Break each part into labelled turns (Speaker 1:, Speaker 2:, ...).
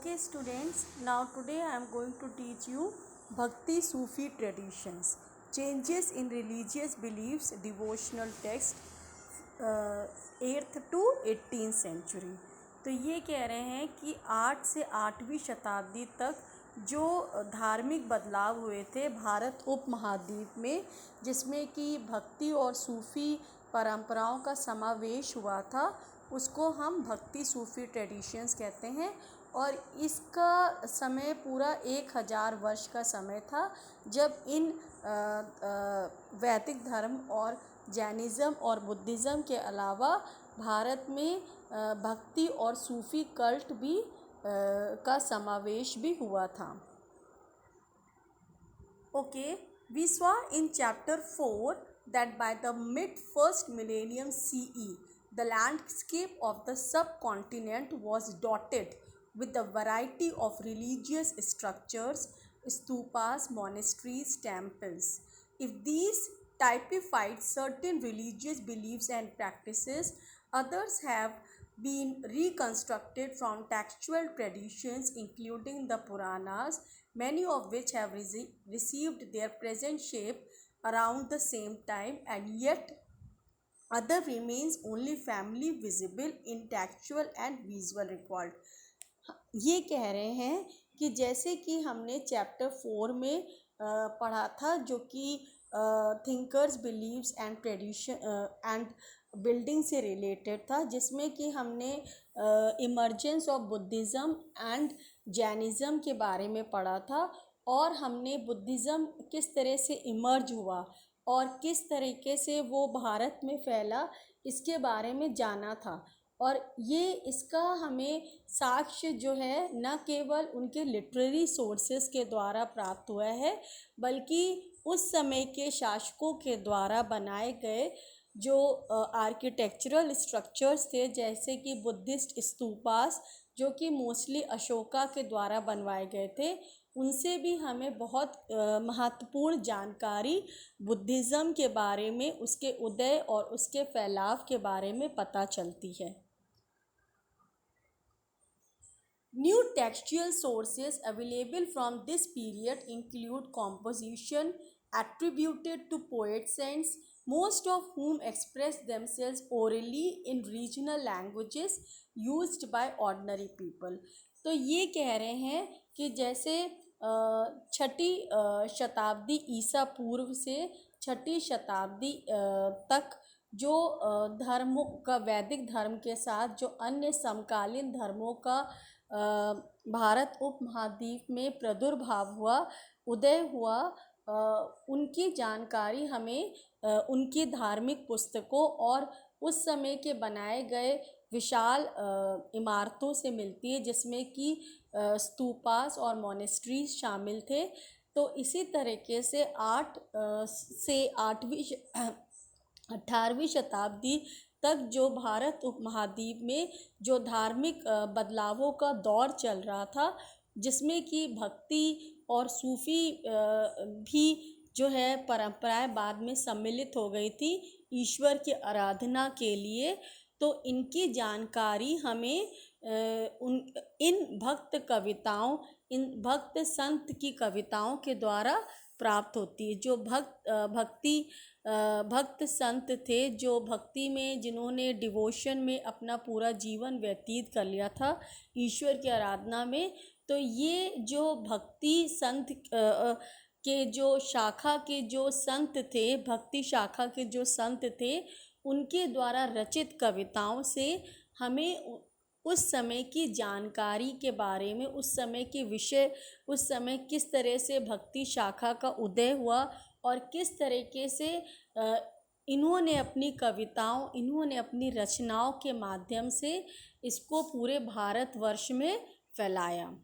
Speaker 1: Okay students, now today I am going to teach you Bhakti Sufi traditions, changes in religious beliefs, devotional text 8th to 18th century। तो ये कह रहे हैं कि 8 से 8वीं शताब्दी तक जो धार्मिक बदलाव हुए थे भारत उपमहाद्वीप में, जिसमें कि भक्ति और सूफ़ी परंपराओं का समावेश हुआ था, उसको हम भक्ति सूफ़ी ट्रेडिशंस कहते हैं। और इसका समय पूरा 1000 वर्ष का समय था, जब इन वैदिक धर्म और जैनिज़्म और बुद्धिज़्म के अलावा भारत में भक्ति और सूफ़ी कल्ट भी का समावेश भी हुआ था। Okay, we saw in chapter 4 that by the mid-1st millennium CE, the landscape of the subcontinent was dotted with a variety of religious structures, stupas, monasteries, temples. If these typified certain religious beliefs and practices, others have been reconstructed from textual traditions including the Puranas, many of which have received their present shape around the same time, and yet other remains only family visible in textual and visual record। ये कह रहे हैं कि जैसे कि हमने chapter 4 में पढ़ा था, जो कि thinkers believes and tradition and building से रिलेटेड था, जिसमें कि हमने emergence of Buddhism and Jainism के बारे में पढ़ा था, और हमने बुद्धिज़्म किस तरह से इमर्ज हुआ और किस तरीके से वो भारत में फैला, इसके बारे में जाना था। और ये इसका हमें साक्ष्य जो है न केवल उनके लिटरेरी सोर्सेस के द्वारा प्राप्त हुआ है, बल्कि उस समय के शासकों के द्वारा बनाए गए जो आर्किटेक्चरल स्ट्रक्चर्स थे, जैसे कि बुद्धिस्ट स्तूपास, जो कि मोस्टली अशोका के द्वारा बनवाए गए थे, उनसे भी हमें बहुत महत्वपूर्ण जानकारी बुद्धिज़्म के बारे में, उसके उदय और उसके फैलाव के बारे में पता चलती है। New textual sources available from this period include composition attributed to poet saints, most of whom express themselves orally in regional languages used by ordinary people। तो ये कह रहे हैं कि जैसे 6ठी शताब्दी ईसा पूर्व से 6ठी शताब्दी तक जो धर्मों का, वैदिक धर्म के साथ जो अन्य समकालीन धर्मों का भारत उपमहाद्वीप में प्रादुर्भाव हुआ, उदय हुआ, उनकी जानकारी हमें उनकी धार्मिक पुस्तकों और उस समय के बनाए गए विशाल इमारतों से मिलती है, जिसमें कि स्तूपास और मोनेस्ट्रीज शामिल थे। तो इसी तरीके से 8 से 18वीं शताब्दी तक जो भारत उपमहाद्वीप में जो धार्मिक बदलावों का दौर चल रहा था, जिसमें कि भक्ति और सूफ़ी भी जो है परंपराएं बाद में सम्मिलित हो गई थी ईश्वर की आराधना के लिए। तो इनकी जानकारी हमें इन भक्त कविताओं, इन भक्त संत की कविताओं के द्वारा प्राप्त होती है। जो भक्त संत थे, जो भक्ति में, जिन्होंने डिवोशन में अपना पूरा जीवन व्यतीत कर लिया था ईश्वर की आराधना में, तो ये जो भक्ति संत के जो शाखा के जो संत थे, भक्ति शाखा के जो संत थे, उनके द्वारा रचित कविताओं से हमें उस समय की जानकारी के बारे में, उस समय के विषय, उस समय किस तरह से भक्ति शाखा का उदय हुआ और किस तरीके से इन्होंने अपनी कविताओं, इन्होंने अपनी रचनाओं के माध्यम से इसको पूरे भारतवर्ष में फैलाया।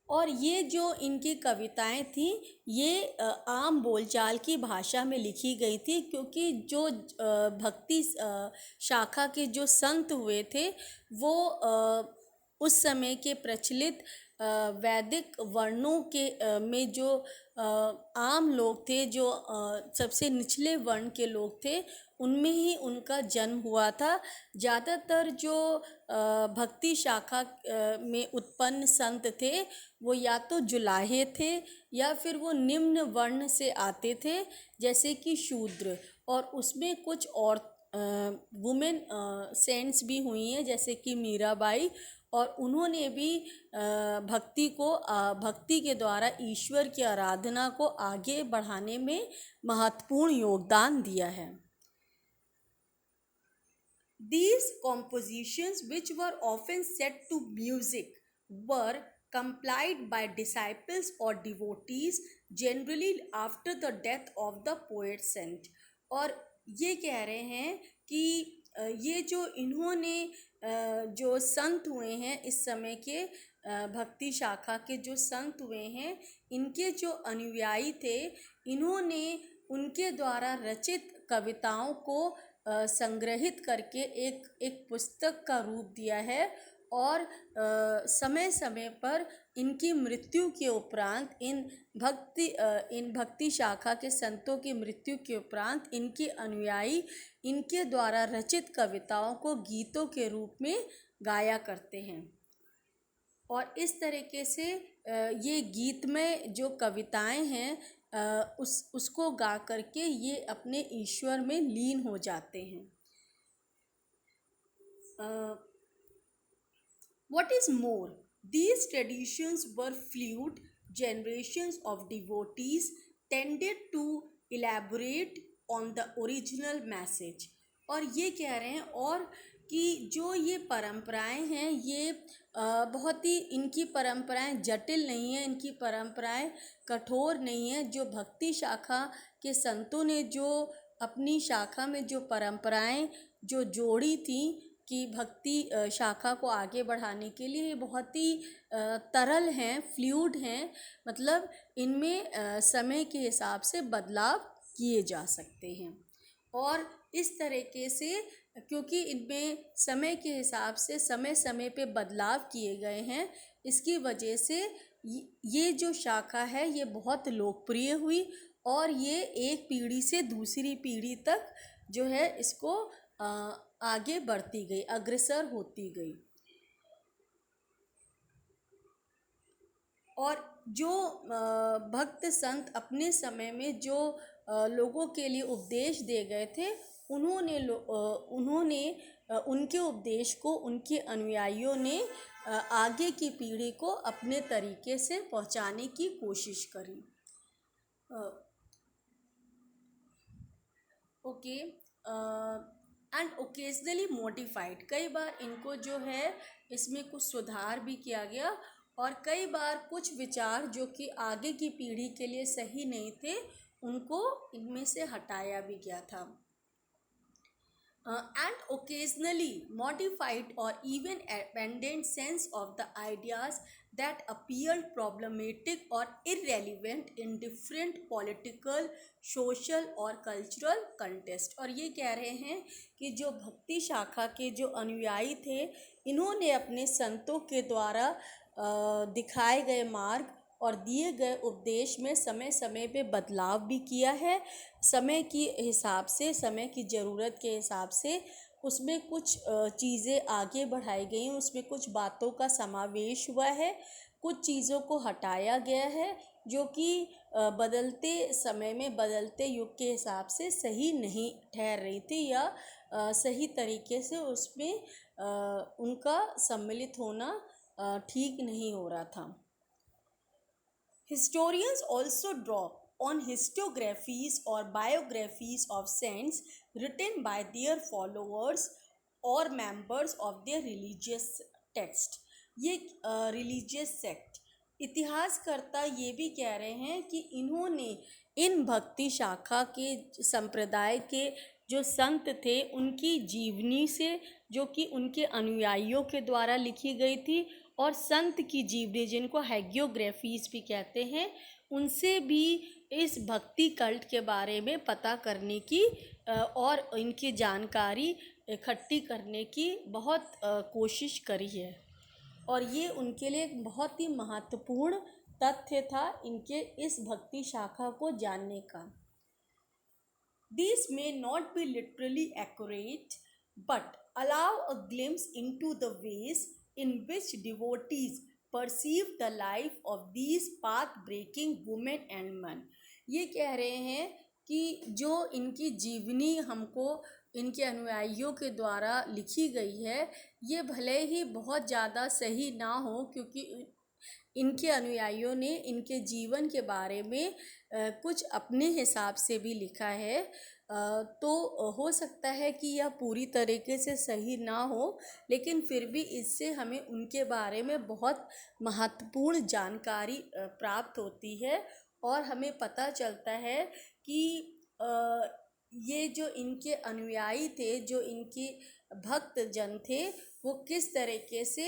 Speaker 1: और ये जो इनकी कविताएं थी, ये आम बोलचाल की भाषा में लिखी गई थी, क्योंकि जो भक्ति शाखा के जो संत हुए थे, वो उस समय के प्रचलित वैदिक वर्णों के में जो आम लोग थे, जो सबसे निचले वर्ण के लोग थे, उनमें ही उनका जन्म हुआ था। ज़्यादातर जो भक्ति शाखा में उत्पन्न संत थे वो या तो जुलाहे थे या फिर वो निम्न वर्ण से आते थे, जैसे कि शूद्र। और उसमें कुछ और वुमेन सेंट्स भी हुई हैं, जैसे कि मीराबाई, और उन्होंने भी भक्ति के द्वारा ईश्वर की आराधना को आगे बढ़ाने में महत्वपूर्ण योगदान दिया है। These compositions, which were often set to music, were complied by disciples or devotees, generally after the death of the poet saint। और ये कह रहे हैं कि ये जो इन्होंने जो संत हुए हैं इस समय के भक्ति शाखा के जो संत हुए हैं, इनके जो अनुयायी थे, इन्होंने उनके द्वारा रचित कविताओं को संग्रहित करके एक पुस्तक का रूप दिया है। और समय समय पर इनकी मृत्यु के उपरांत इन भक्ति शाखा के संतों की मृत्यु के उपरांत इनके अनुयायी इनके द्वारा रचित कविताओं को गीतों के रूप में गाया करते हैं। और इस तरीके से ये गीतमय जो कविताएं हैं उसको गा करके ये अपने ईश्वर में लीन हो जाते हैं। What is more, these traditions were fluid. Generations of devotees tended to elaborate on the original message। और ये कह रहे हैं और कि जो ये परंपराएं हैं ये बहुत ही, इनकी परंपराएं जटिल नहीं हैं, इनकी परंपराएं कठोर नहीं हैं। जो भक्ति शाखा के संतों ने जो अपनी शाखा में जो परंपराएं जो जोड़ी थी कि भक्ति शाखा को आगे बढ़ाने के लिए, ये बहुत ही तरल हैं, फ्लूइड हैं, मतलब इनमें समय के हिसाब से बदलाव किए जा सकते हैं। और इस तरीके से क्योंकि इनमें समय के हिसाब से समय समय पे बदलाव किए गए हैं, इसकी वजह से ये जो शाखा है ये बहुत लोकप्रिय हुई और ये एक पीढ़ी से दूसरी पीढ़ी तक जो है इसको आगे बढ़ती गई, अग्रसर होती गई। और जो भक्त संत अपने समय में जो लोगों के लिए उपदेश दे गए थे, उन्होंने उनके उपदेश को उनके अनुयायियों ने आगे की पीढ़ी को अपने तरीके से पहुंचाने की कोशिश करी। ओके, एंड ओकेजनली मॉडिफाइड, कई बार इनको जो है इसमें कुछ सुधार भी किया गया और कई बार कुछ विचार जो कि आगे की पीढ़ी के लिए सही नहीं थे उनको इनमें से हटाया भी गया था। And occasionally modified or even abandoned sense of the ideas that appeared problematic or irrelevant in different political, social और cultural context। और ये कह रहे हैं कि जो भक्ति शाखा के जो अनुयायी थे, इन्होंने अपने संतों के द्वारा दिखाए गए मार्ग और दिए गए उपदेश में समय समय पे बदलाव भी किया है। समय की हिसाब से, समय की ज़रूरत के हिसाब से उसमें कुछ चीज़ें आगे बढ़ाई गई, उसमें कुछ बातों का समावेश हुआ है, कुछ चीज़ों को हटाया गया है जो कि बदलते समय में बदलते युग के हिसाब से सही नहीं ठहर रही थी या सही तरीके से उसमें उनका सम्मिलित होना ठीक नहीं हो रहा था। Historians also draw on historiographies or biographies of saints written by their followers or members of their religious text। ये religious sect, इतिहासकर्ता ये भी कह रहे हैं कि इन्होंने इन भक्ति शाखा के संप्रदाय के जो संत थे उनकी जीवनी से, जो कि उनके अनुयायियों के द्वारा लिखी गई थी, और संत की जीवनी जिनको हैगियोग्राफीज भी कहते हैं, उनसे भी इस भक्ति कल्ट के बारे में पता करने की और इनकी जानकारी इकट्ठी करने की बहुत कोशिश करी है। और ये उनके लिए एक बहुत ही महत्वपूर्ण तथ्य था इनके इस भक्ति शाखा को जानने का। These may not be literally accurate, but allow a glimpse into the ways in which devotees perceive the life of these path-breaking women and men. ये कह रहे हैं कि जो इनकी जीवनी हमको इनके अनुयायियों के द्वारा लिखी गई है, ये भले ही बहुत ज़्यादा सही ना हो, क्योंकि इनके अनुयायियों ने इनके जीवन के बारे में कुछ अपने हिसाब से भी लिखा है। तो हो सकता है कि यह पूरी तरीके से सही ना हो, लेकिन फिर भी इससे हमें उनके बारे में बहुत महत्वपूर्ण जानकारी प्राप्त होती है और हमें पता चलता है कि ये जो इनके अनुयायी थे, जो इनके भक्त जन थे, वो किस तरीके से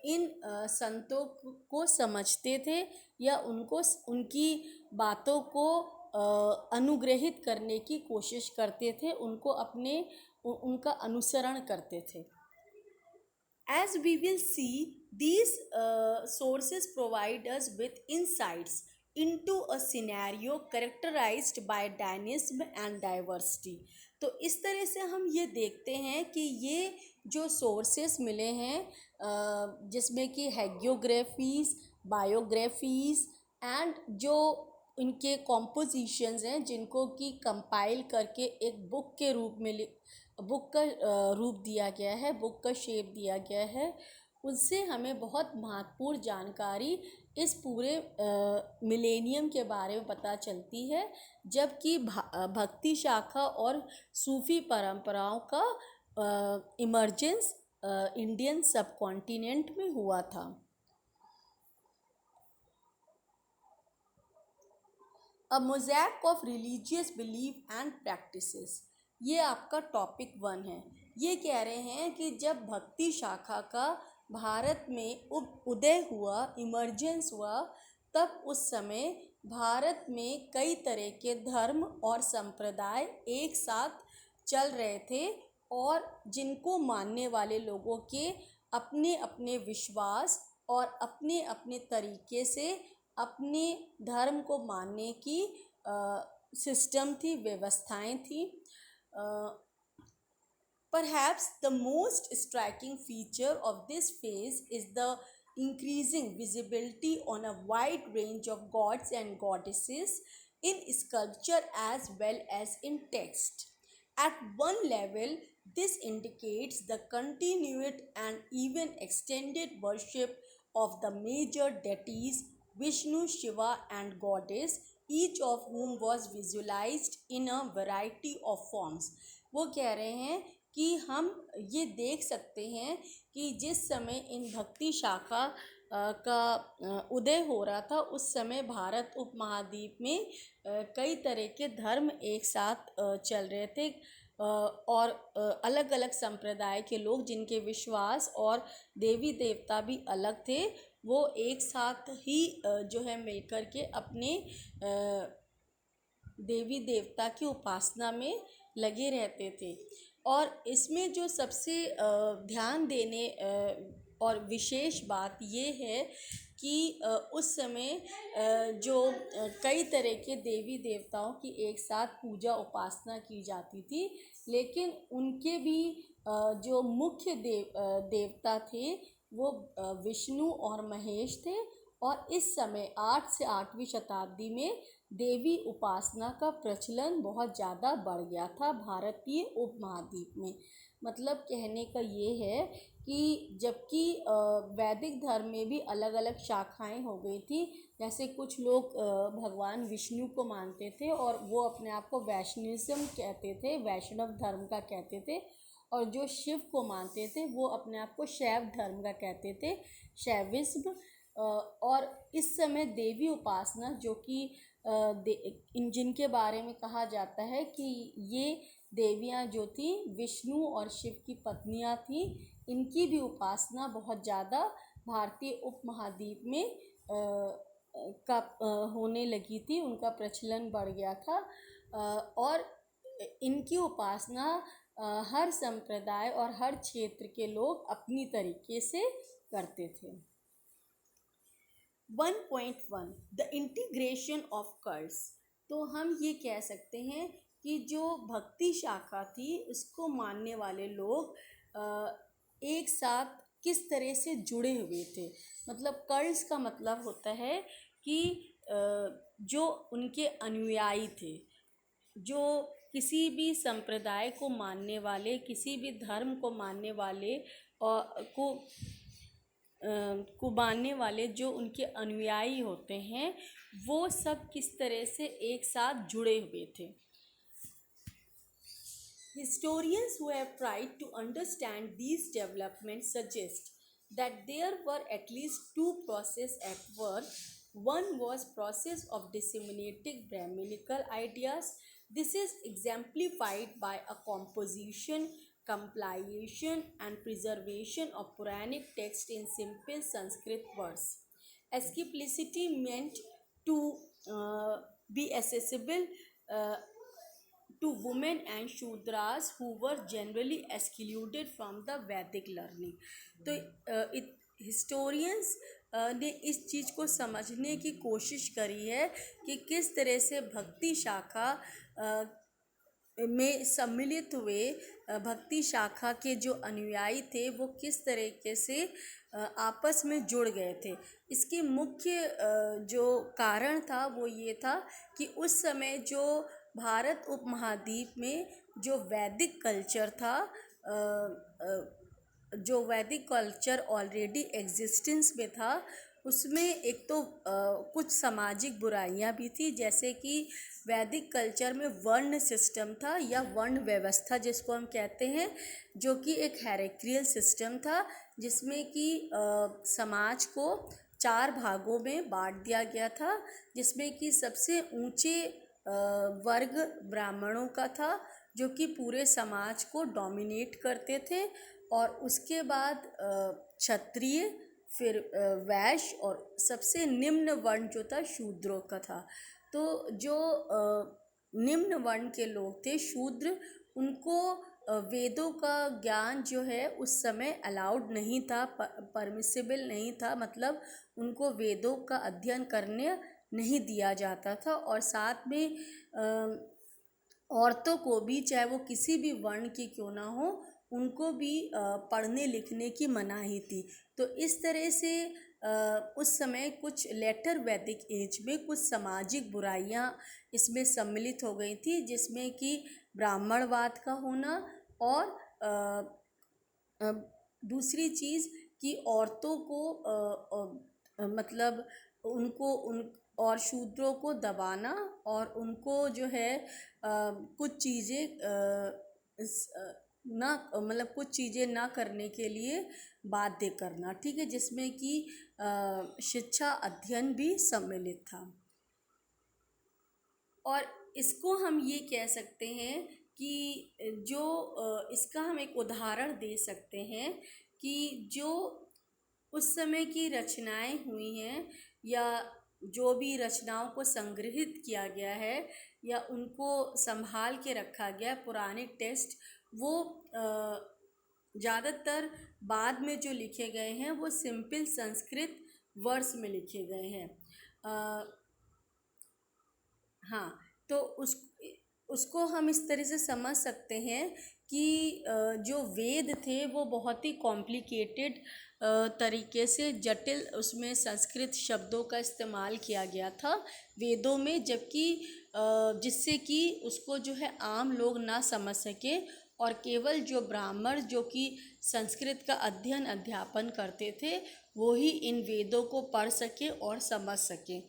Speaker 1: इन संतों को समझते थे या उनको उनकी बातों को अनुग्रहित करने की कोशिश करते थे, उनको अपने उनका अनुसरण करते थे। As we will see, these sources provide us with insights into a scenario characterized by dynamism and diversity. तो इस तरह से हम ये देखते हैं कि ये जो सोर्सेस मिले हैं जिसमें कि हैगियोग्राफीज, बायोग्राफीज एंड जो इनके कॉम्पोजिशंस हैं जिनको कि कंपाइल करके एक बुक के रूप में बुक का रूप दिया गया है, बुक का शेप दिया गया है, उससे हमें बहुत महत्वपूर्ण जानकारी इस पूरे मिलेनियम के बारे में पता चलती है, जबकि भक्ति शाखा और सूफी परंपराओं का इमर्जेंस इंडियन सब कॉन्टिनेंट में हुआ था। A mosaic of religious belief and practices, ये आपका टॉपिक 1 है। ये कह रहे हैं कि जब भक्ति शाखा का भारत में उदय हुआ, इमर्जेंस हुआ, तब उस समय भारत में कई तरह के धर्म और संप्रदाय एक साथ चल रहे थे और जिनको मानने वाले लोगों के अपने अपने विश्वास और अपने अपने तरीके से अपने धर्म को मानने की सिस्टम थी, व्यवस्थाएं थी। Perhaps the most striking feature of this phase is the increasing visibility on a wide range of gods and goddesses in sculpture as well as in text. At one level, this indicates the continued and even extended worship of the major deities Vishnu, Shiva, and Goddess, each of whom was visualized in a variety of forms. वो कह रहे हैं कि हम ये देख सकते हैं कि जिस समय इन भक्ति शाखा का उदय हो रहा था, उस समय भारत उपमहाद्वीप में कई तरह के धर्म एक साथ चल रहे थे और अलग अलग संप्रदाय के लोग जिनके विश्वास और देवी देवता भी अलग थे, वो एक साथ ही जो है मिलकर के अपने देवी देवता की उपासना में लगे रहते थे। और इसमें जो सबसे ध्यान देने और विशेष बात ये है कि उस समय जो कई तरह के देवी देवताओं की एक साथ पूजा उपासना की जाती थी, लेकिन उनके भी जो मुख्य देवता थे वो विष्णु और महेश थे। और इस समय 8 से 8वीं शताब्दी में देवी उपासना का प्रचलन बहुत ज़्यादा बढ़ गया था भारतीय उपमहाद्वीप में। मतलब कहने का ये है कि जबकि वैदिक धर्म में भी अलग अलग शाखाएं हो गई थी, जैसे कुछ लोग भगवान विष्णु को मानते थे और वो अपने आप को वैष्णविज्म कहते थे, वैष्णव धर्म का कहते थे, और जो शिव को मानते थे वो अपने आप को शैव धर्म का कहते थे, शैविज्म। और इस समय देवी उपासना जो कि जिनके बारे में कहा जाता है कि ये देवियाँ जो थी विष्णु और शिव की पत्नियाँ थीं, इनकी भी उपासना बहुत ज़्यादा भारतीय उपमहाद्वीप में होने लगी थी, उनका प्रचलन बढ़ गया था। और इनकी उपासना हर संप्रदाय और हर क्षेत्र के लोग अपनी तरीके से करते थे। 1.1 द इंटीग्रेशन ऑफ कल्ट्स, तो हम ये कह सकते हैं कि जो भक्ति शाखा थी उसको मानने वाले लोग एक साथ किस तरह से जुड़े हुए थे। मतलब कल्ट्स का मतलब होता है कि जो उनके अनुयायी थे, जो किसी भी संप्रदाय को मानने वाले, किसी भी धर्म को मानने वाले और को मानने वाले जो उनके अनुयायी होते हैं, वो सब किस तरह से एक साथ जुड़े हुए थे। Historians who have tried to understand these developments suggest that there were at least two processes at work. One was process of disseminating Brahminical ideas. This is exemplified by a composition, compilation and preservation of Puranic text in simple Sanskrit verse. Explicitity meant to be accessible uh, to women and Shudras who were generally excluded from the Vedic learning. तो historians ने इस चीज़ को समझने की कोशिश करी है कि किस तरह से भक्ति शाखा में सम्मिलित हुए भक्ति शाखा के जो अनुयायी थे वो किस तरीके से आपस में जुड़ गए थे। इसके मुख्य जो कारण था वो ये था कि उस समय जो भारत उपमहाद्वीप में जो वैदिक कल्चर था, जो वैदिक कल्चर ऑलरेडी एग्जिस्टेंस में था, उसमें एक तो कुछ सामाजिक बुराइयां भी थी, जैसे कि वैदिक कल्चर में वर्ण सिस्टम था या वर्ण व्यवस्था जिसको हम कहते हैं, जो कि एक हायरार्किकल सिस्टम था जिसमें कि समाज को 4 भागों में बांट दिया गया था, जिसमें कि सबसे ऊंचे वर्ग ब्राह्मणों का था जो कि पूरे समाज को डोमिनेट करते थे, और उसके बाद क्षत्रिय, फिर वैश्य और सबसे निम्न वर्ण जो था शूद्रों का था। तो जो निम्न वर्ण के लोग थे शूद्र, उनको वेदों का ज्ञान जो है उस समय अलाउड नहीं था, परमिसिबल नहीं था, मतलब उनको वेदों का अध्ययन करने नहीं दिया जाता था। और साथ में औरतों को भी, चाहे वो किसी भी वर्ण की क्यों ना हो, उनको भी पढ़ने लिखने की मनाही थी। तो इस तरह से उस समय कुछ लेटर वैदिक एज में कुछ सामाजिक बुराइयां इसमें सम्मिलित हो गई थी, जिसमें कि ब्राह्मणवाद का होना और दूसरी चीज़ कि औरतों को मतलब उनको और शूद्रों को दबाना और उनको जो है कुछ चीज़ें ना, मतलब कुछ चीज़ें ना करने के लिए बाध्य करना, ठीक है, जिसमें कि शिक्षा अध्ययन भी सम्मिलित था। और इसको हम ये कह सकते हैं कि जो इसका हम एक उदाहरण दे सकते हैं कि जो उस समय की रचनाएं हुई हैं या जो भी रचनाओं को संग्रहित किया गया है या उनको संभाल के रखा गया पुराने टेक्स्ट, वो ज़्यादातर बाद में जो लिखे गए हैं वो सिंपल संस्कृत वर्स में लिखे गए हैं। हाँ, तो उसको हम इस तरह से समझ सकते हैं कि जो वेद थे वो बहुत ही कॉम्प्लिकेटेड तरीके से जटिल उसमें संस्कृत शब्दों का इस्तेमाल किया गया था वेदों में, जबकि जिससे कि उसको जो है आम लोग ना समझ सके और केवल जो ब्राह्मण जो कि संस्कृत का अध्ययन अध्यापन करते थे वो ही इन वेदों को पढ़ सके और समझ सके,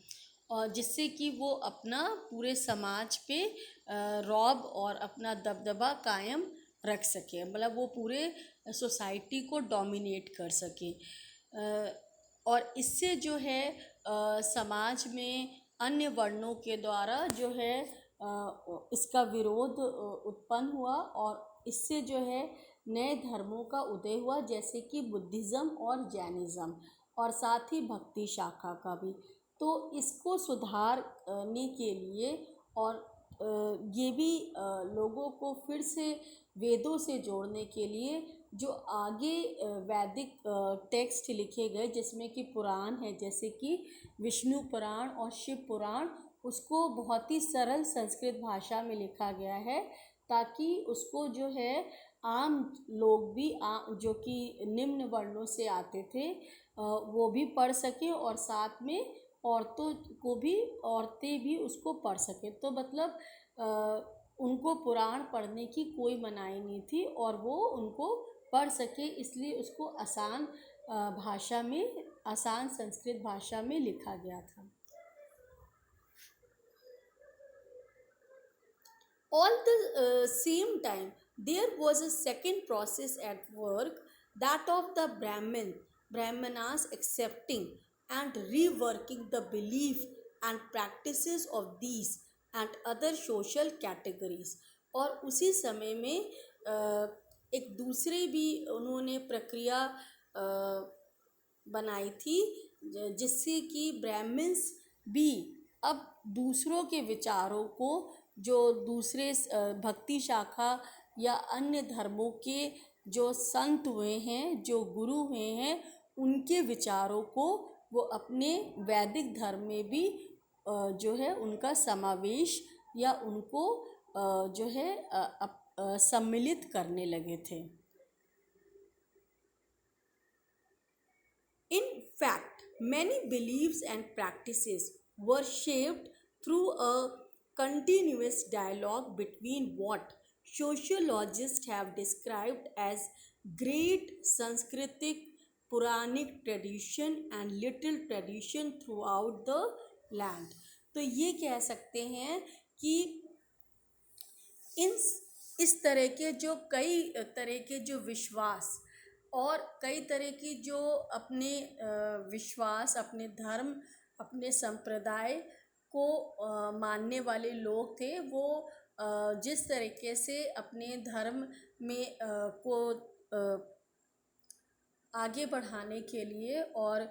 Speaker 1: और जिससे कि वो अपना पूरे समाज पे रौब और अपना दबदबा कायम रख सके, मतलब वो पूरे सोसाइटी को डोमिनेट कर सके। और इससे जो है समाज में अन्य वर्णों के द्वारा जो है इसका विरोध उत्पन्न हुआ और इससे जो है नए धर्मों का उदय हुआ, जैसे कि बुद्धिज़्म और जैनिज़्म, और साथ ही भक्ति शाखा का भी। तो इसको सुधारने के लिए और ये भी लोगों को फिर से वेदों से जोड़ने के लिए जो आगे वैदिक टेक्स्ट लिखे गए जिसमें कि पुराण है, जैसे कि विष्णु पुराण और शिव पुराण, उसको बहुत ही सरल संस्कृत भाषा में लिखा गया है, ताकि उसको जो है आम लोग भी जो कि निम्न वर्णों से आते थे वो भी पढ़ सकें, और साथ में औरतें भी उसको पढ़ सकें। तो मतलब उनको पुराण पढ़ने की कोई मनाही नहीं थी और वो उनको पढ़ सके, इसलिए उसको आसान संस्कृत भाषा में लिखा गया था। All the same time, there was a second process at work, that of the Brahmanas accepting and reworking the belief and practices of these and other social categories. और उसी समय में एक दूसरी भी उन्होंने प्रक्रिया बनाई थी, जिससे कि ब्राह्मण्स भी अब दूसरों के विचारों को, जो दूसरे भक्ति शाखा या अन्य धर्मों के जो संत हुए हैं, जो गुरु हुए हैं, उनके विचारों को वो अपने वैदिक धर्म में भी जो है उनका समावेश या उनको जो है सम्मिलित करने लगे थे। In fact, many beliefs and practices were shaped through a continuous dialogue between what sociologists have described as great Sanskritic Puranic tradition and little tradition throughout the land. तो ये कह सकते हैं कि इस तरह के जो कई तरह के जो विश्वास और कई तरह की जो अपने विश्वास, अपने धर्म, अपने संप्रदाय को मानने वाले लोग थे, वो जिस तरीके से अपने धर्म में को आगे बढ़ाने के लिए और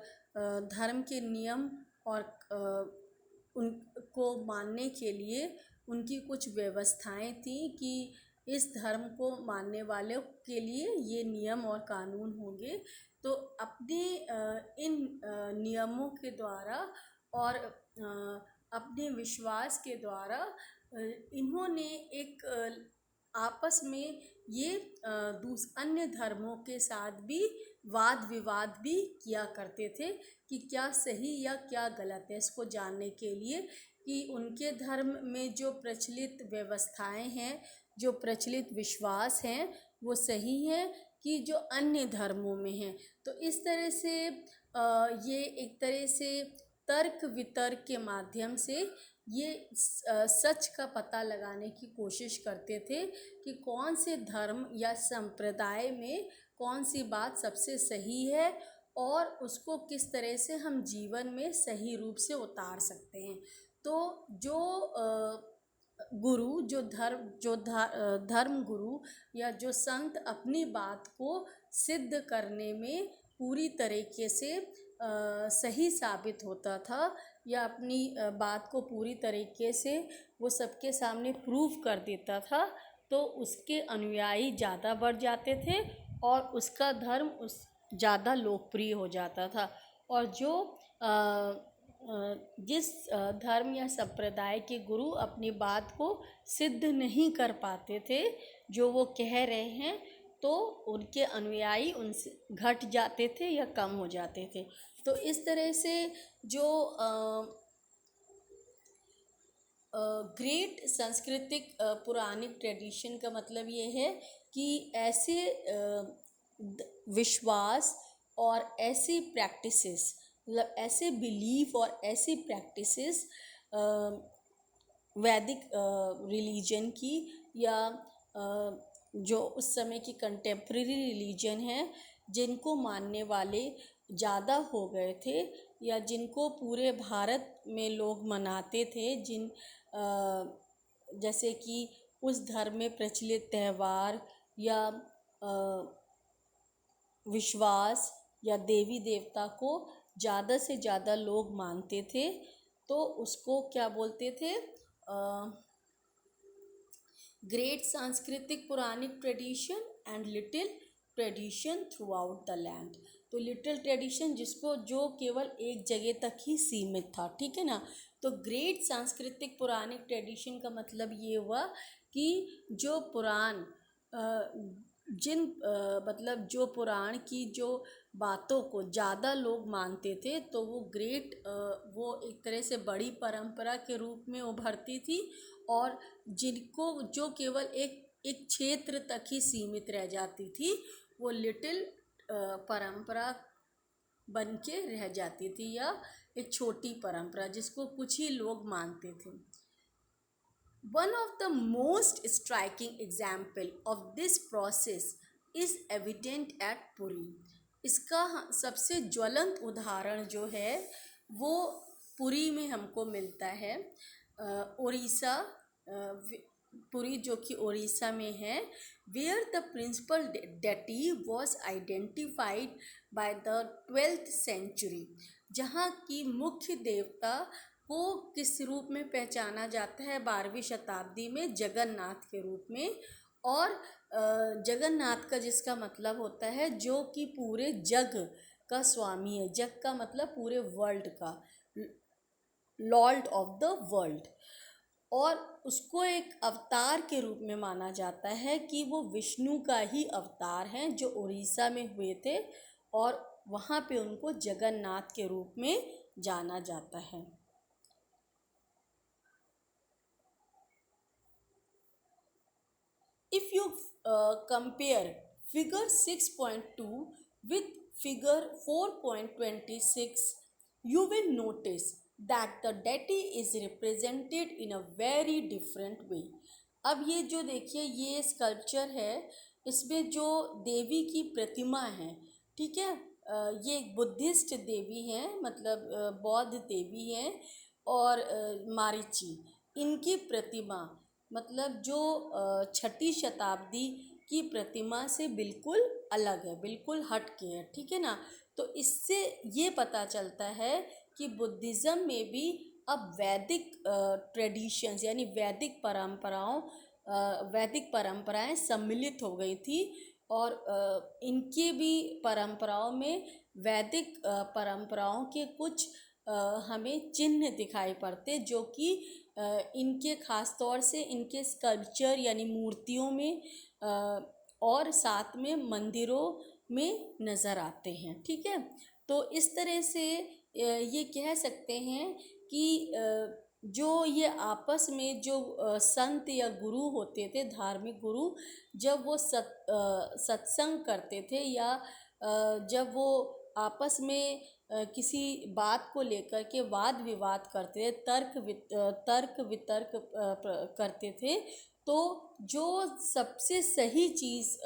Speaker 1: धर्म के नियम और उनको मानने के लिए उनकी कुछ व्यवस्थाएं थी कि इस धर्म को मानने वालों के लिए ये नियम और कानून होंगे। तो अपने इन नियमों के द्वारा और अपने विश्वास के द्वारा इन्होंने एक आपस में ये अन्य धर्मों के साथ भी वाद विवाद भी किया करते थे कि क्या सही या क्या गलत है, इसको जानने के लिए कि उनके धर्म में जो प्रचलित व्यवस्थाएं हैं, जो प्रचलित विश्वास हैं, वो सही हैं कि जो अन्य धर्मों में हैं। तो इस तरह से ये एक तरह से तर्क वितर्क के माध्यम से ये सच का पता लगाने की कोशिश करते थे कि कौन से धर्म या संप्रदाय में कौन सी बात सबसे सही है और उसको किस तरह से हम जीवन में सही रूप से उतार सकते हैं। तो जो गुरु, जो धर्म गुरु या जो संत अपनी बात को सिद्ध करने में पूरी तरीके से सही साबित होता था या अपनी बात को पूरी तरीके से वो सबके सामने प्रूव कर देता था, तो उसके अनुयायी ज़्यादा बढ़ जाते थे और उसका धर्म ज़्यादा लोकप्रिय हो जाता था। और जो जिस धर्म या संप्रदाय के गुरु अपनी बात को सिद्ध नहीं कर पाते थे जो वो कह रहे हैं, तो उनके अनुयायी उनसे घट जाते थे या कम हो जाते थे। तो इस तरह से जो ग्रेट सांस्कृतिक पुरानिक ट्रेडिशन का मतलब ये है कि ऐसे विश्वास और ऐसी प्रैक्टिसेस, मतलब ऐसे बिलीफ और ऐसी प्रैक्टिसेस वैदिक रिलीजन की या जो उस समय की कंटेम्प्रेरी रिलीजन है, जिनको मानने वाले ज़्यादा हो गए थे या जिनको पूरे भारत में लोग मनाते थे, जैसे कि उस धर्म में प्रचलित त्यौहार या विश्वास या देवी देवता को ज़्यादा से ज़्यादा लोग मानते थे, तो उसको क्या बोलते थे, ग्रेट सांस्कृतिक Puranic tradition and little tradition throughout the land. तो लिटिल ट्रेडिशन जिसको जो केवल एक जगह तक ही सीमित था, ठीक है ना। तो ग्रेट सांस्कृतिक पुराणिक ट्रेडिशन का मतलब ये हुआ कि जो पुराण मतलब जो पुराण की जो बातों को ज़्यादा लोग मानते थे, तो वो वो एक तरह से बड़ी परंपरा के रूप में उभरती थी, और जिनको जो केवल एक क्षेत्र तक ही सीमित रह जाती थी, वो लिटिल परंपरा बन के रह जाती थी, या एक छोटी परंपरा जिसको कुछ ही लोग मानते थे। One of the most striking example of this process is evident at Puri. इसका सबसे ज्वलंत उदाहरण जो है वो पुरी में हमको मिलता है। उड़ीसा, पुरी जो कि उड़ीसा में है, where the principal deity was identified by the 12th century, जहाँ की मुख्य देवता को किस रूप में पहचाना जाता है 12वीं शताब्दी में, जगन्नाथ के रूप में। और जगन्नाथ का जिसका मतलब होता है जो कि पूरे जग का स्वामी है। जग का मतलब पूरे वर्ल्ड का, लॉर्ड ऑफ द वर्ल्ड। और उसको एक अवतार के रूप में माना जाता है कि वो विष्णु का ही अवतार हैं जो उड़ीसा में हुए थे, और वहाँ पे उनको जगन्नाथ के रूप में जाना जाता है। If you compare figure 6.2 with figure 4.26, you will notice that the deity is represented in a very different way. अब ये जो देखिए ये स्कल्पचर है, इसमें जो देवी की प्रतिमा है, ठीक है, ये एक बुद्धिस्ट देवी हैं, मतलब बौद्ध देवी हैं, और मारीची इनकी प्रतिमा, मतलब जो 6ठी शताब्दी की प्रतिमा से बिल्कुल अलग है, बिल्कुल हट के है, ठीक है ना। तो इससे ये पता चलता है कि बुद्धिज़्म में भी अब वैदिक ट्रेडिशंस यानी वैदिक परंपराएं सम्मिलित हो गई थी, और इनके भी परंपराओं में वैदिक परंपराओं के कुछ हमें चिन्ह दिखाई पड़ते, जो कि इनके ख़ास तौर से इनके स्कल्पचर यानी मूर्तियों में और साथ में मंदिरों में नज़र आते हैं, ठीक है। तो इस तरह से ये कह सकते हैं कि जो ये आपस में जो संत या गुरु होते थे, धार्मिक गुरु, जब वो सत्संग करते थे, या जब वो आपस में किसी बात को लेकर के वाद विवाद करते थे, तर्क वितर्क करते थे, तो जो सबसे सही चीज़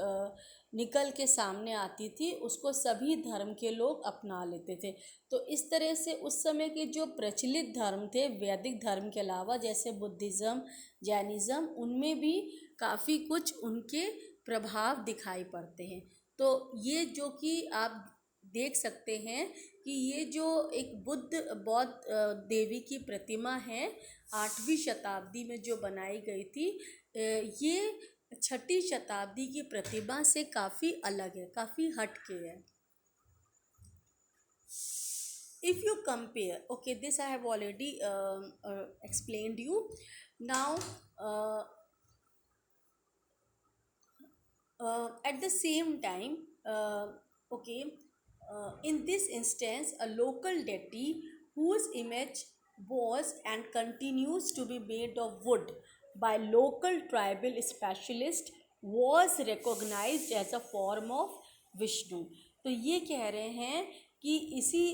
Speaker 1: निकल के सामने आती थी उसको सभी धर्म के लोग अपना लेते थे। तो इस तरह से उस समय के जो प्रचलित धर्म थे वैदिक धर्म के अलावा, जैसे बुद्धिज़्म, जैनिज़्म, उनमें भी काफ़ी कुछ उनके प्रभाव दिखाई पड़ते हैं। तो ये जो कि आप देख सकते हैं कि ये जो एक बौद्ध देवी की प्रतिमा है 8वीं शताब्दी में जो बनाई गई थी, ये 6ठी शताब्दी की प्रतिमा से काफ़ी अलग है, काफ़ी हट के है। If you compare, okay, this I have already explained you. Now at the same time, okay, in this instance, a local deity whose image was and continues to be made of wood by local tribal specialist was recognized as a form of Vishnu. तो ये कह रहे हैं कि इसी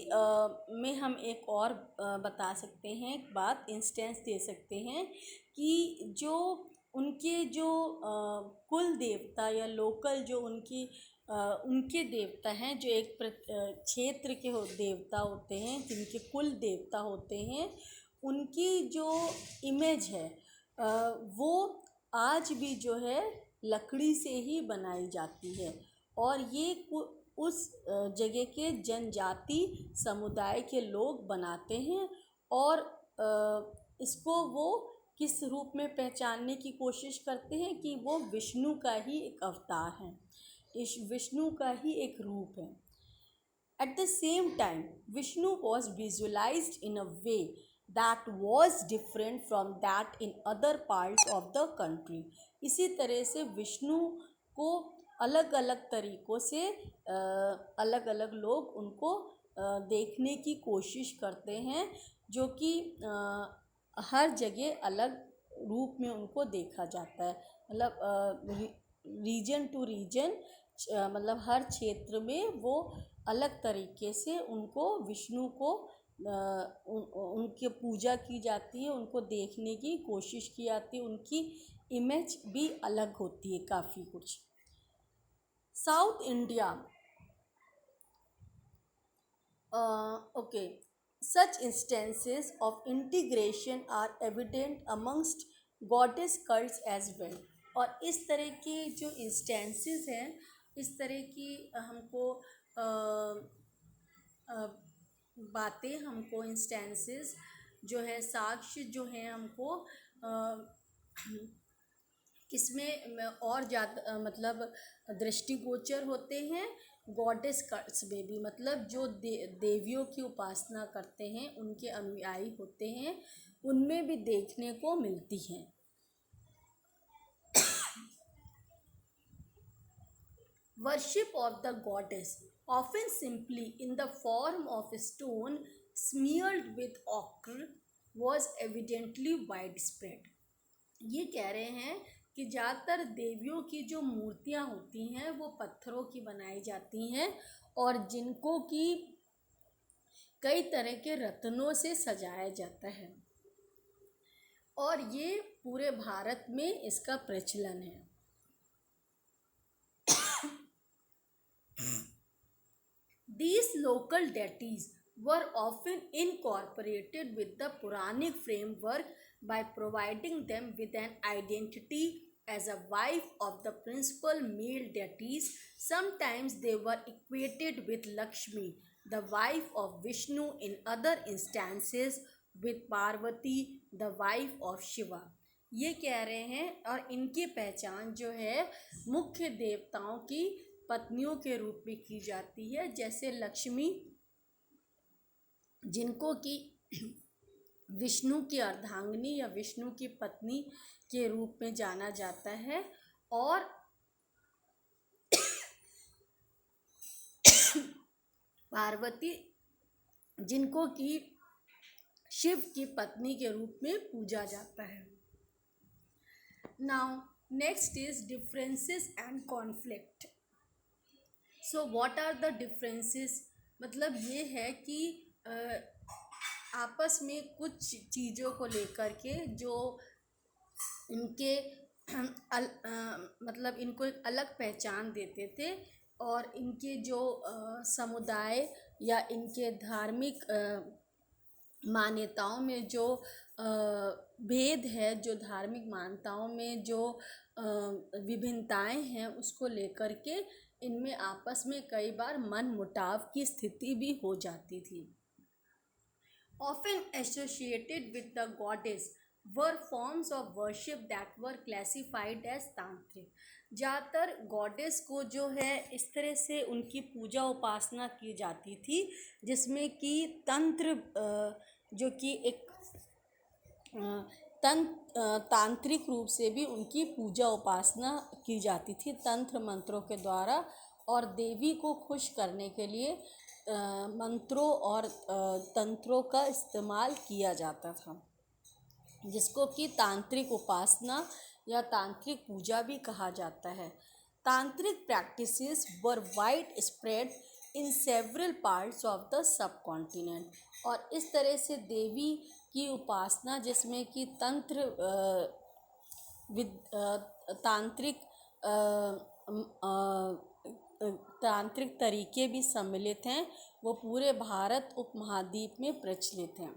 Speaker 1: में हम एक और बता सकते हैं, एक बात इंस्टेंस दे सकते हैं कि जो उनके जो कुल देवता या लोकल जो उनके देवता हैं, जो एक क्षेत्र के देवता होते हैं, जिनके कुल देवता होते हैं, उनकी जो इमेज है वो आज भी जो है लकड़ी से ही बनाई जाती है, और ये उस जगह के जनजाति समुदाय के लोग बनाते हैं, और इसको वो किस रूप में पहचानने की कोशिश करते हैं कि वो विष्णु का ही एक अवतार है। इस विष्णु का ही एक रूप है। At the same time, Vishnu was visualized in a way that was different from that in other parts of the country. इसी तरह से विष्णु को अलग अलग तरीक़ों से अलग अलग लोग उनको देखने की कोशिश करते हैं, जो कि हर जगह अलग रूप में उनको देखा जाता है। मतलब रीजन टू रीजन, मतलब हर क्षेत्र में वो अलग तरीके से उनको विष्णु को उनकी पूजा की जाती है, उनको देखने की कोशिश की जाती है, उनकी इमेज भी अलग होती है काफ़ी कुछ। South India, okay, such instances of integration are evident amongst goddess cults as well. और इस तरह के जो इंस्टेंसेस हैं, इस तरह की हमको बातें, हमको इंस्टेंसेस जो है, साक्ष्य जो हैं, हमको किसमें और ज़्यादा मतलब दृष्टिगोचर होते हैं, गॉडेस कल्ट्स में भी। मतलब जो देवियों की उपासना करते हैं, उनके अनुयायी होते हैं, उनमें भी देखने को मिलती हैं। Worship of the goddess, often simply in the form of a stone smeared with ochre, was evidently widespread. ये कह रहे हैं कि ज़्यादातर देवियों की जो मूर्तियाँ होती हैं वो पत्थरों की बनाई जाती हैं और जिनको कि कई तरह के रत्नों से सजाया जाता है, और ये पूरे भारत में इसका प्रचलन है। These local deities were often incorporated with the Puranic framework by providing them with an identity as a wife of the principal male deities. Sometimes they were equated with Lakshmi, the wife of Vishnu, in other instances with Parvati, the wife of Shiva. ये कह रहे हैं, और इनकी पहचान जो है मुख्य देवताओं की पत्नियों के रूप में की जाती है, जैसे लक्ष्मी, जिनको कि विष्णु की अर्धांगिनी या विष्णु की पत्नी के रूप में जाना जाता है, और पार्वती, जिनको कि शिव की पत्नी के रूप में पूजा जाता है। Now next is differences and conflict. So what are the differences? मतलब ये है कि आपस में कुछ चीज़ों को लेकर के जो इनके मतलब इनको एक अलग पहचान देते थे, और इनके जो समुदाय या इनके धार्मिक मान्यताओं में जो भेद है, जो धार्मिक मान्यताओं में जो विभिन्नताएं हैं, उसको लेकर के इनमें आपस में कई बार मन मुटाव की स्थिति भी हो जाती थी। Often associated with the goddess were forms of worship that were classified as tantric. ज़्यादातर गॉडेस को जो है इस तरह से उनकी पूजा उपासना की जाती थी, जिसमें कि तंत्र, जो कि एक तांत्रिक रूप से भी उनकी पूजा उपासना की जाती थी, तंत्र मंत्रों के द्वारा, और देवी को खुश करने के लिए मंत्रों और तंत्रों का इस्तेमाल किया जाता था, जिसको कि तांत्रिक उपासना या तांत्रिक पूजा भी कहा जाता है। तांत्रिक practices were wide spread in several parts of the sub continent. और इस तरह से देवी की उपासना, जिसमें कि तांत्रिक तरीके भी सम्मिलित हैं, वो पूरे भारत उपमहाद्वीप में प्रचलित हैं।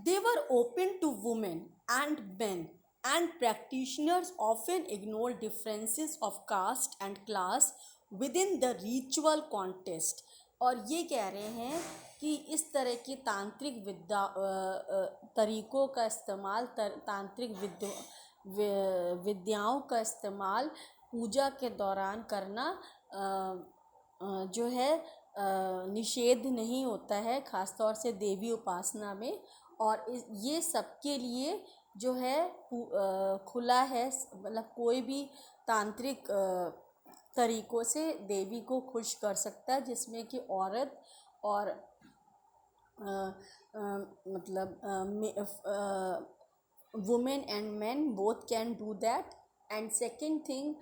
Speaker 1: They were open to women and men, and practitioners often ignore differences of caste and class within the ritual context. और ये कह रहे हैं कि इस तरह की तांत्रिक तरीक़ों का इस्तेमाल, तांत्रिक विद्याओं का इस्तेमाल पूजा के दौरान करना जो है निषेध नहीं होता है, ख़ास तौर से देवी उपासना में। और ये सबके लिए जो है खुला है, मतलब कोई भी तांत्रिक तरीक़ों से देवी को खुश कर सकता है, जिसमें कि औरत और मतलब women and man both can do that. And second thing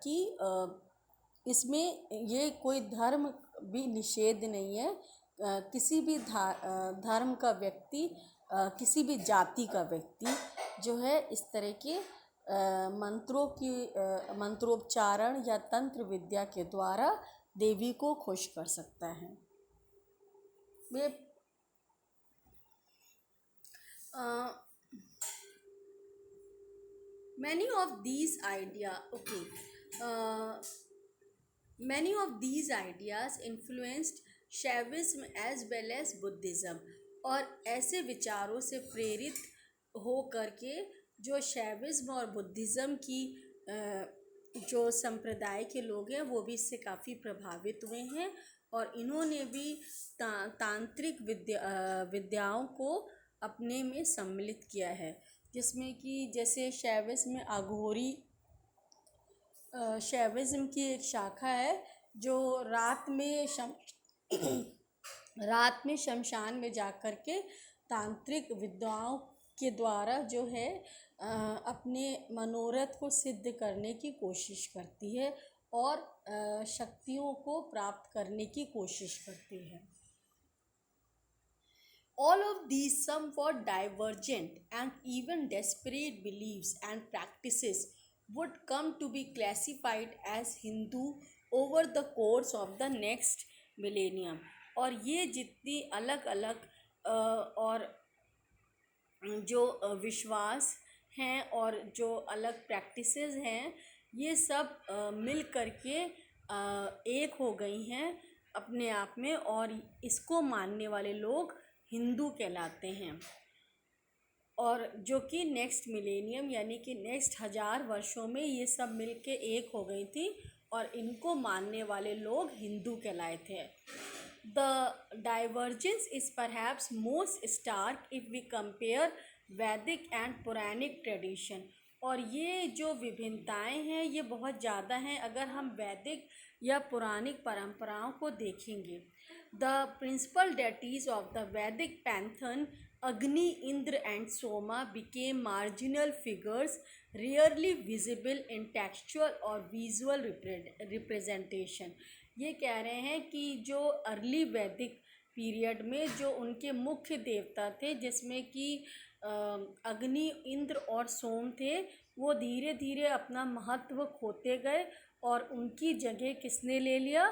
Speaker 1: कि इसमें ये कोई धर्म भी निषेध नहीं है। किसी भी धर्म का व्यक्ति, किसी भी जाति का व्यक्ति जो है इस तरह के मंत्रोच्चारण या तंत्र विद्या के द्वारा देवी को खुश कर सकता है। Many of these ideas influenced Shaivism as well as Buddhism। और ऐसे विचारों से प्रेरित हो करके जो शैविज्म और बुद्धिज़्म की जो संप्रदाय के लोग हैं वो भी इससे काफ़ी प्रभावित हुए हैं, और इन्होंने भी तांत्रिक विद्याओं को अपने में सम्मिलित किया है, जिसमें कि जैसे शैविज्म में अघोरी शैविज्म की एक शाखा है जो रात में शमशान में जा कर के तांत्रिक विद्याओं के द्वारा जो है अपने मनोरथ को सिद्ध करने की कोशिश करती है और शक्तियों को प्राप्त करने की कोशिश करती है। All of these somewhat divergent and even desperate beliefs and practices would come to be classified as Hindu over the course of the next millennium। और ये जितनी अलग अलग और जो विश्वास हैं और जो अलग प्रैक्टिसेस हैं, ये सब मिल करके एक हो गई हैं अपने आप में, और इसको मानने वाले लोग हिंदू कहलाते हैं। और जो कि नेक्स्ट मिलेनियम यानी कि नेक्स्ट 1000 वर्षों में ये सब मिल के एक हो गई थी और इनको मानने वाले लोग हिंदू कहलाए थे। The divergence is perhaps most stark if we compare वैदिक एंड पुराणिक ट्रेडिशन। और ये जो विभिन्नताएं हैं ये बहुत ज़्यादा हैं अगर हम वैदिक या पुराणिक परंपराओं को देखेंगे। The principal deities of the Vedic pantheon Agni, Indra and Soma became marginal figures rarely visible in textual or visual representation. ये कह रहे हैं कि जो अर्ली वैदिक पीरियड में जो उनके मुख्य देवता थे, जिसमें कि अग्नि, इंद्र और सोम थे, वो धीरे धीरे अपना महत्व खोते गए और उनकी जगह किसने ले लिया?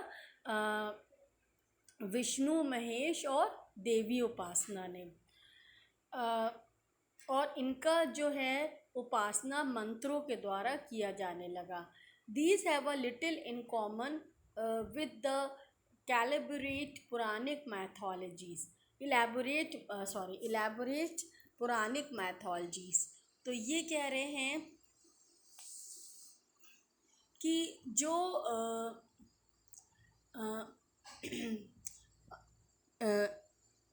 Speaker 1: विष्णु, महेश और देवी उपासना ने। और इनका जो है उपासना मंत्रों के द्वारा किया जाने लगा। These have a little in common with the elaborate Puranic mythologies। तो ये कह रहे हैं कि जो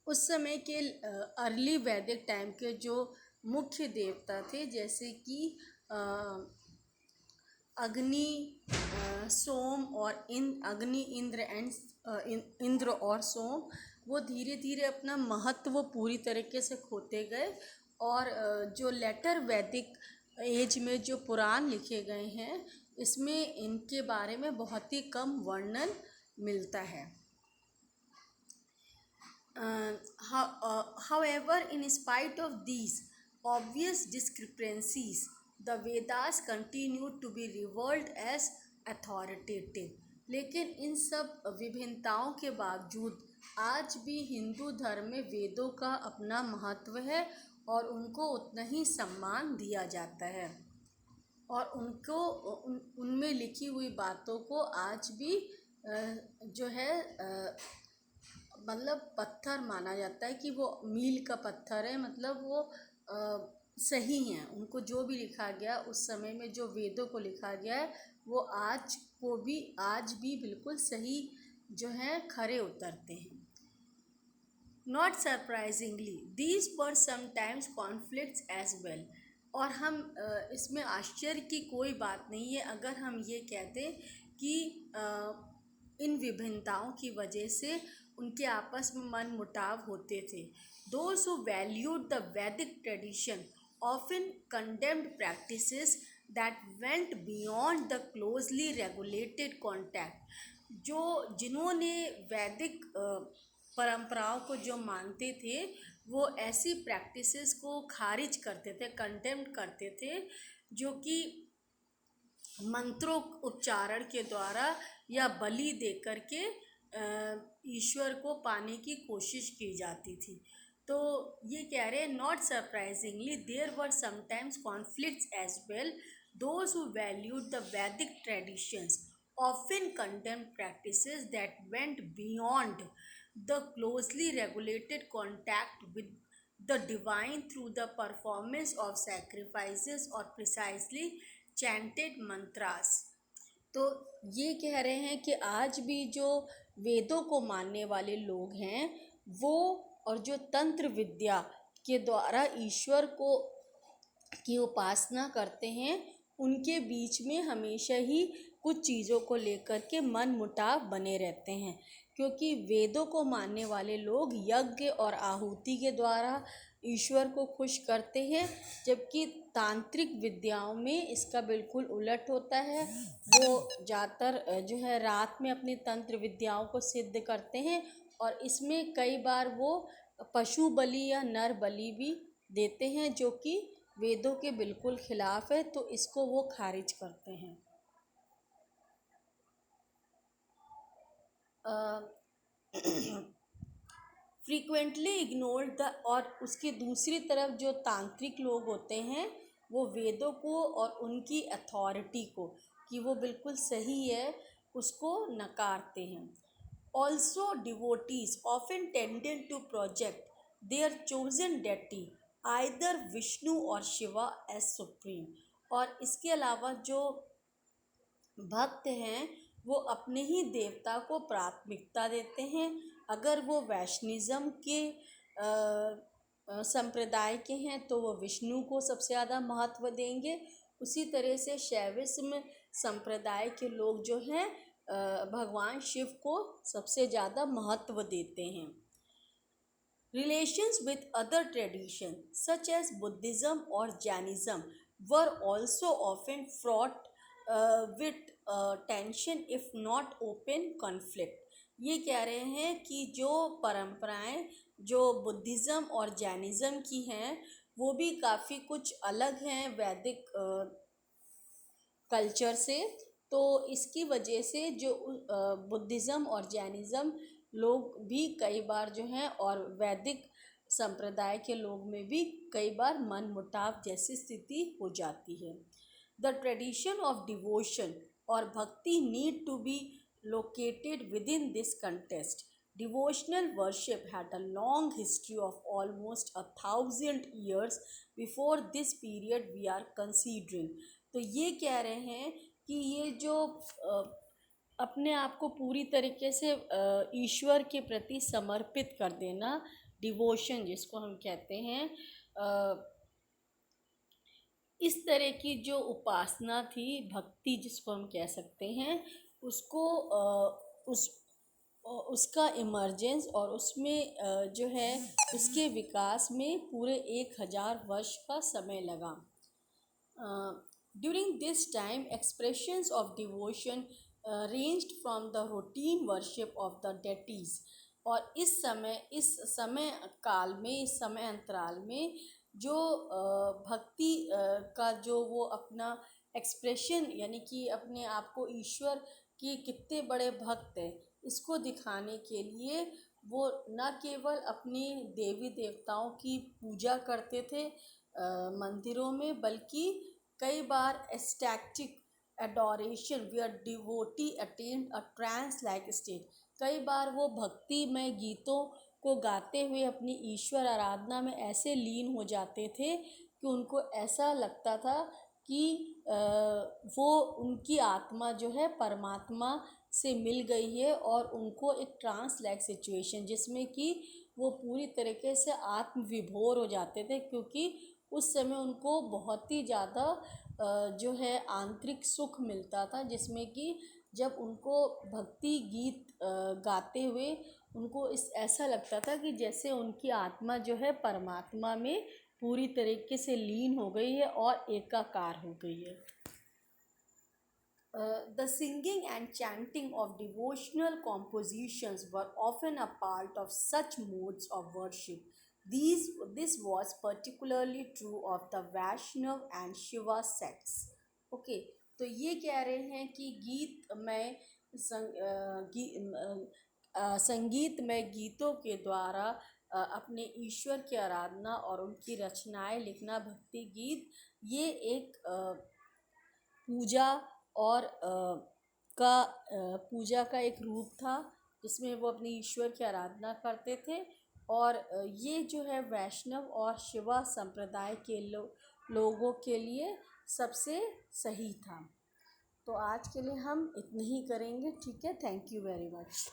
Speaker 1: उस समय के अर्ली वैदिक टाइम के जो मुख्य देवता थे, जैसे कि अग्नि, सोम और अग्नि, इंद्र और सोम, वो धीरे धीरे अपना महत्व पूरी तरीके से खोते गए। और जो लेटर वैदिक एज में जो पुराण लिखे गए हैं, इसमें इनके बारे में बहुत ही कम वर्णन मिलता है। However, in spite of these obvious discrepancies, the Vedas continued to be revered as authoritative। लेकिन इन सब विभिन्नताओं के बावजूद आज भी हिंदू धर्म में वेदों का अपना महत्व है और उनको उतना ही सम्मान दिया जाता है, और उनको उनमें लिखी हुई बातों को आज भी जो है मतलब पत्थर माना जाता है कि वो मील का पत्थर है, मतलब वो सही हैं। उनको जो भी लिखा गया उस समय में, जो वेदों को लिखा गया है, वो आज भी बिल्कुल सही जो है खरे उतरते हैं। Not surprisingly, these were sometimes conflicts as well. और हम इसमें आश्चर्य की कोई बात नहीं है अगर हम ये कहते कि इन विभिन्नताओं की वजह से उनके आपस में मन मुटाव होते थे। Those who valued the Vedic tradition often condemned practices that went beyond the closely regulated contact. जिन्होंने वैदिक परंपराओं को जो मानते थे वो ऐसी प्रैक्टिसेस को खारिज करते थे, कंडेम्ड करते थे, जो कि मंत्रों उच्चारण के द्वारा या बलि दे करके ईश्वर को पाने की कोशिश की जाती थी। तो ये कह रहे हैं, not surprisingly there were sometimes conflicts as well. Those who valued the Vedic traditions often condemned practices that went beyond the closely regulated contact with the divine through the performance of sacrifices or precisely chanted mantras. तो ये कह रहे हैं कि आज भी जो वेदों को मानने वाले लोग हैं वो और जो तंत्र विद्या के द्वारा ईश्वर को की उपासना करते हैं उनके बीच में हमेशा ही कुछ चीज़ों को लेकर के मन मुटाव बने रहते हैं, क्योंकि वेदों को मानने वाले लोग यज्ञ और आहुति के द्वारा ईश्वर को खुश करते हैं, जबकि तांत्रिक विद्याओं में इसका बिल्कुल उलट होता है। वो ज़्यादातर जो है रात में अपनी तंत्र विद्याओं को सिद्ध करते हैं और इसमें कई बार वो पशु बलि या नर बलि भी देते हैं, जो कि वेदों के बिल्कुल खिलाफ है, तो इसको वो खारिज करते हैं। फ्रीक्वेंटली इग्नोर्ड द, और उसकी दूसरी तरफ जो तांत्रिक लोग होते हैं वो वेदों को और उनकी अथॉरिटी को कि वो बिल्कुल सही है उसको नकारते हैं। Also devotees often tended to project their chosen deity either Vishnu or Shiva as supreme. और इसके अलावा जो भक्त हैं वो अपने ही देवता को प्राथमिकता देते हैं। अगर वो वैष्णिज्म के संप्रदाय के हैं तो वो विष्णु को सबसे ज़्यादा महत्व देंगे। उसी तरह से शैविज्म संप्रदाय के लोग जो हैं भगवान शिव को सबसे ज़्यादा महत्व देते हैं। Relations with other traditions such as Buddhism or Jainism were also often fraught with tension if not open conflict. ये कह रहे हैं कि जो परंपराएं जो बुद्धिज़्म और जैनिज़्म की हैं वो भी काफ़ी कुछ अलग हैं वैदिक कल्चर से। तो इसकी वजह से जो बुद्धिज़्म और जैनिज़्म लोग भी कई बार जो हैं और वैदिक संप्रदाय के लोग में भी कई बार मन मुटाव जैसी स्थिति हो जाती है। The tradition of devotion or bhakti need to be located within this context. Devotional worship had a long history of almost 1,000 years before this period we are considering. तो ये कह रहे हैं कि ये जो अपने आप को पूरी तरीके से ईश्वर के प्रति समर्पित कर देना, डिवोशन जिसको हम कहते हैं, इस तरह की जो उपासना थी, भक्ति जिसको हम कह सकते हैं, उसको उसका इमर्जेंस और उसमें जो है उसके विकास में पूरे 1000 वर्ष का समय लगा। During this time, expressions of devotion ranged from the routine worship of the deities. और इस समय काल में, इस समय अंतराल में जो भक्ति का जो वो अपना एक्सप्रेशन यानी कि अपने आप को ईश्वर के कितने बड़े भक्त हैं इसको दिखाने के लिए वो न केवल अपने देवी देवताओं की पूजा करते थे मंदिरों में, बल्कि कई बार ecstatic adoration where devotee attend a trance like state. कई बार वो भक्तिमय गीतों को गाते हुए अपनी ईश्वर आराधना में ऐसे लीन हो जाते थे कि उनको ऐसा लगता था कि वो उनकी आत्मा जो है परमात्मा से मिल गई है और उनको एक ट्रांस लाइक सिचुएशन जिसमें कि वो पूरी तरीके से आत्मविभोर हो जाते थे, क्योंकि उस समय उनको बहुत ही ज़्यादा जो है आंतरिक सुख मिलता था, जिसमें कि जब उनको भक्ति गीत गाते हुए उनको इस ऐसा लगता था कि जैसे उनकी आत्मा जो है परमात्मा में पूरी तरीके से लीन हो गई है और एकाकार हो गई है। The singing and chanting of devotional compositions were often a part of such modes of worship. This was particularly true of the Vaishnav and Shiva sects. Okay, तो ये कह रहे हैं कि संगीत में गीतों के द्वारा अपने ईश्वर की आराधना और उनकी रचनाएं लिखना, भक्ति गीत, ये एक पूजा और पूजा का एक रूप था जिसमें वो अपने ईश्वर की आराधना करते थे। और ये जो है वैष्णव और शिवा संप्रदाय के लोगों के लिए सबसे सही था। तो आज के लिए हम इतना ही करेंगे, ठीक है। Thank you very much.